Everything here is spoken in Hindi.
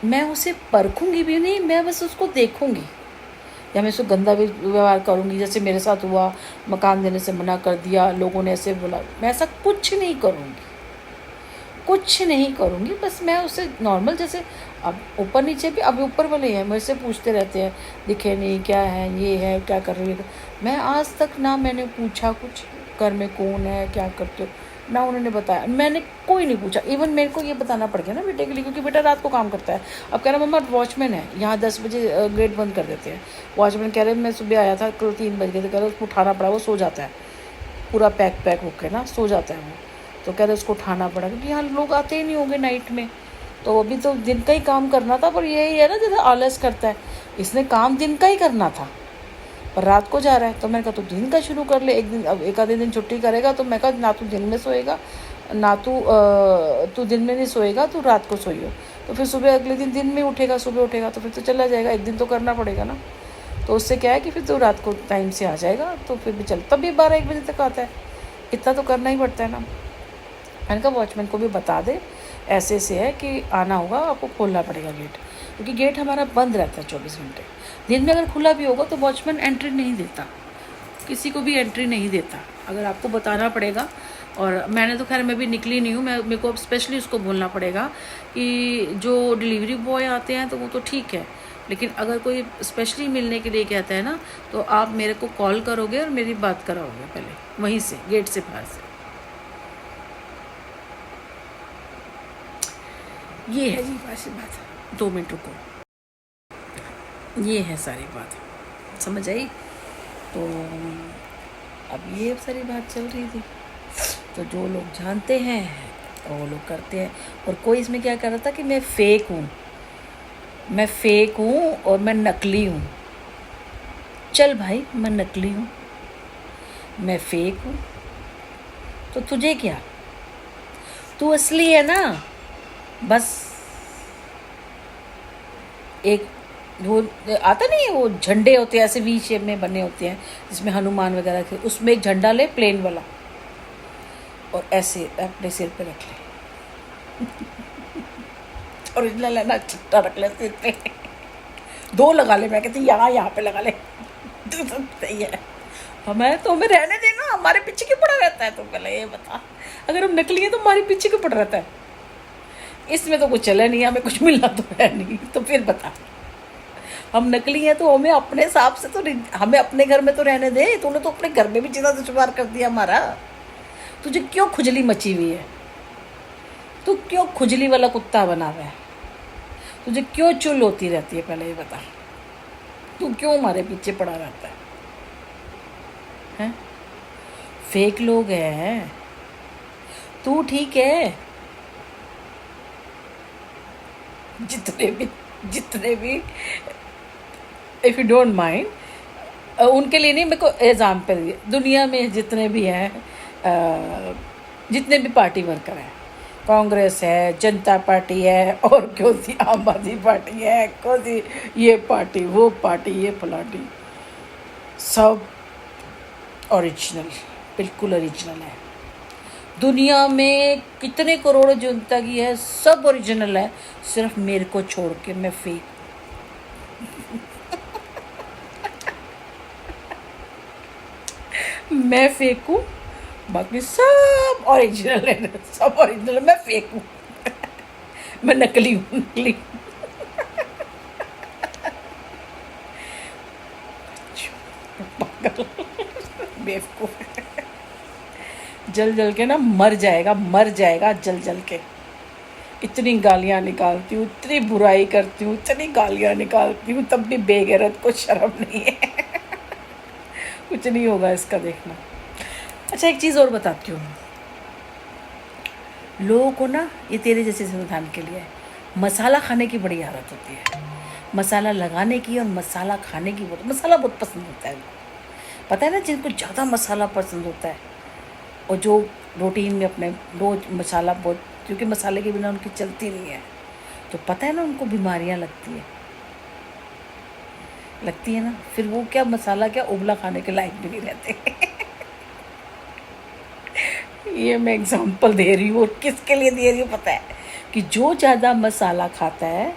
मैं उसे परखूंगी भी नहीं, मैं बस उसको देखूंगी, या मैं उसको गंदा भी व्यवहार करूंगी। जैसे मेरे साथ हुआ, मकान देने से मना कर दिया, लोगों ने ऐसे बोला, मैं ऐसा कुछ नहीं करूंगी, कुछ नहीं करूंगी। बस मैं उससे नॉर्मल, जैसे अब ऊपर नीचे भी, अब ऊपर वाले हैं मेरे से पूछते रहते हैं, दिखे नहीं, क्या है, ये है, क्या कर रही है। मैं आज तक ना मैंने पूछा कुछ, घर में कौन है, क्या करते हो, ना उन्होंने बताया, मैंने कोई नहीं पूछा। इवन मेरे को ये बताना पड़ गया ना बेटे के लिए, क्योंकि बेटा रात को काम करता है। अब कह रहा मम्मा वॉचमैन है यहाँ, 10 बजे गेट बंद कर देते हैं। वॉचमैन कह रहे मैं सुबह आया था कल 3 बज गए, तो कह रहे उसको उठाना पड़ा, वो सो जाता है पूरा पैक होकर ना, सो जाता है वो। तो कह रहे उसको उठाना पड़ा, क्योंकि यहाँ लोग आते ही नहीं होंगे नाइट में। तो अभी तो दिन का ही काम करना था, पर यही है ना जैसे आलस करता है, इसने काम दिन का ही करना था पर रात को जा रहा है। तो मैंने कहा तू दिन का शुरू कर ले, एक दिन, अब एक आधे दिन छुट्टी करेगा। तो मैं कहा ना तू दिन में सोएगा, ना तू दिन में नहीं सोएगा, तू रात को सोइयो। तो फिर सुबह अगले दिन में उठेगा, सुबह उठेगा तो फिर तो चला जाएगा, एक दिन तो करना पड़ेगा ना। तो उससे क्या है कि फिर तो रात को टाइम से आ जाएगा, तो फिर भी चल, तब भी 12-1 बजे तक आता है, इतना तो करना ही पड़ता है ना। मैंने कहा वॉचमैन को भी बता दे, ऐसे से है कि आना होगा, आपको खोलना पड़ेगा गेट, क्योंकि गेट हमारा बंद रहता है 24 घंटे। दिन में अगर खुला भी होगा तो वॉचमैन एंट्री नहीं देता, किसी को भी एंट्री नहीं देता, अगर आपको बताना पड़ेगा। और मैंने तो खैर, मैं भी निकली नहीं हूँ, मेरे को स्पेशली उसको बोलना पड़ेगा कि जो डिलीवरी बॉय आते हैं तो वो तो ठीक है, लेकिन अगर कोई स्पेशली मिलने के लिए कहता है ना, तो आप मेरे को कॉल करोगे और मेरी बात कराओगे पहले वहीं से, गेट से बाहर से। ये है जी वैसी बात। 2 मिनट रुको, ये है सारी बात, समझ आई। तो अब ये सारी बात चल रही थी, तो जो लोग जानते हैं तो वो लोग करते हैं। और कोई इसमें क्या कर रहा था कि मैं फेक हूँ, मैं फेक हूँ और मैं नकली हूँ। चल भाई मैं नकली हूँ, मैं फेक हूँ, तो तुझे क्या, तू असली है ना। बस एक वो आता नहीं है, वो झंडे होते हैं ऐसे वी शेप में बने होते हैं जिसमें हनुमान वगैरह थे, उसमें एक झंडा ले प्लेन वाला और ऐसे अपने सिर पे रख ले, ओरिजिनल है ना, चिट्टा रख ले सिर पे, 2 लगा ले, मैं कहती यहाँ पे लगा ले, तो सही है। हमें तो हमें रहने देना, हमारे पीछे क्यों पड़ा रहता है। तो पहले ये बता, अगर हम नकली हैं तो हमारे पीछे क्यों पड़ा रहता है। इसमें तो कुछ चला नहीं, हमें कुछ मिलना तो है नहीं, तो फिर बता, हम नकली हैं तो हमें अपने हिसाब से तो हमें अपने घर में तो रहने दे। तूने तो अपने घर में भी जितना दुश्वार कर दिया हमारा। तुझे क्यों खुजली मची हुई है, तू क्यों खुजली वाला कुत्ता बना हुआ है, तुझे क्यों चुल होती रहती है, पहले ये बता। तू क्यों हमारे पीछे पड़ा रहता है, हैं? फेक लोग हैं, तू ठीक है। जितने भी इफ़ यू डोंट माइंड, उनके लिए नहीं, मेरे को एग्जाम्पल, दुनिया में जितने भी हैं, जितने भी पार्टी वर्कर हैं, कांग्रेस है, जनता पार्टी है, और कौन सी आम आदमी पार्टी है, कौन सी ये पार्टी, वो पार्टी, ये फलाटी, सब ओरिजिनल, बिल्कुल ओरिजिनल है। दुनिया में कितने करोड़ों जनता की है, सब ओरिजिनल है, सिर्फ मेरे को छोड़ के मैं फेक। मैं फेक हूँ, बाकी सब ओरिजिनल है, सब ओरिजिनल, मैं फेक हूँ, मैं नकली हूँ, नकली। पागल, बेवकूफ, जल के ना मर जाएगा, मर जाएगा जल के। इतनी गालियाँ निकालती हूँ, इतनी बुराई करती हूँ, इतनी गालियाँ निकालती हूँ, तब भी बेगैरत को शर्म नहीं है। कुछ नहीं होगा इसका, देखना। अच्छा एक चीज़ और बताती हूँ, लोगों को ना, ये तेरे जैसे समाधान के लिए, मसाला खाने की बड़ी आदत होती है, मसाला लगाने की और मसाला खाने की। मसाला बहुत पसंद होता है, पता है ना, जिनको ज़्यादा मसाला पसंद होता है, और जो रूटीन में अपने रोज़ मसाला बहुत, क्योंकि मसाले के बिना उनकी चलती नहीं है, तो पता है ना उनको बीमारियां लगती है ना, फिर वो क्या मसाला क्या उबला खाने के लायक भी नहीं रहते। ये मैं एग्जांपल दे रही हूँ, और किसके लिए दे रही हूँ पता है, कि जो ज़्यादा मसाला खाता है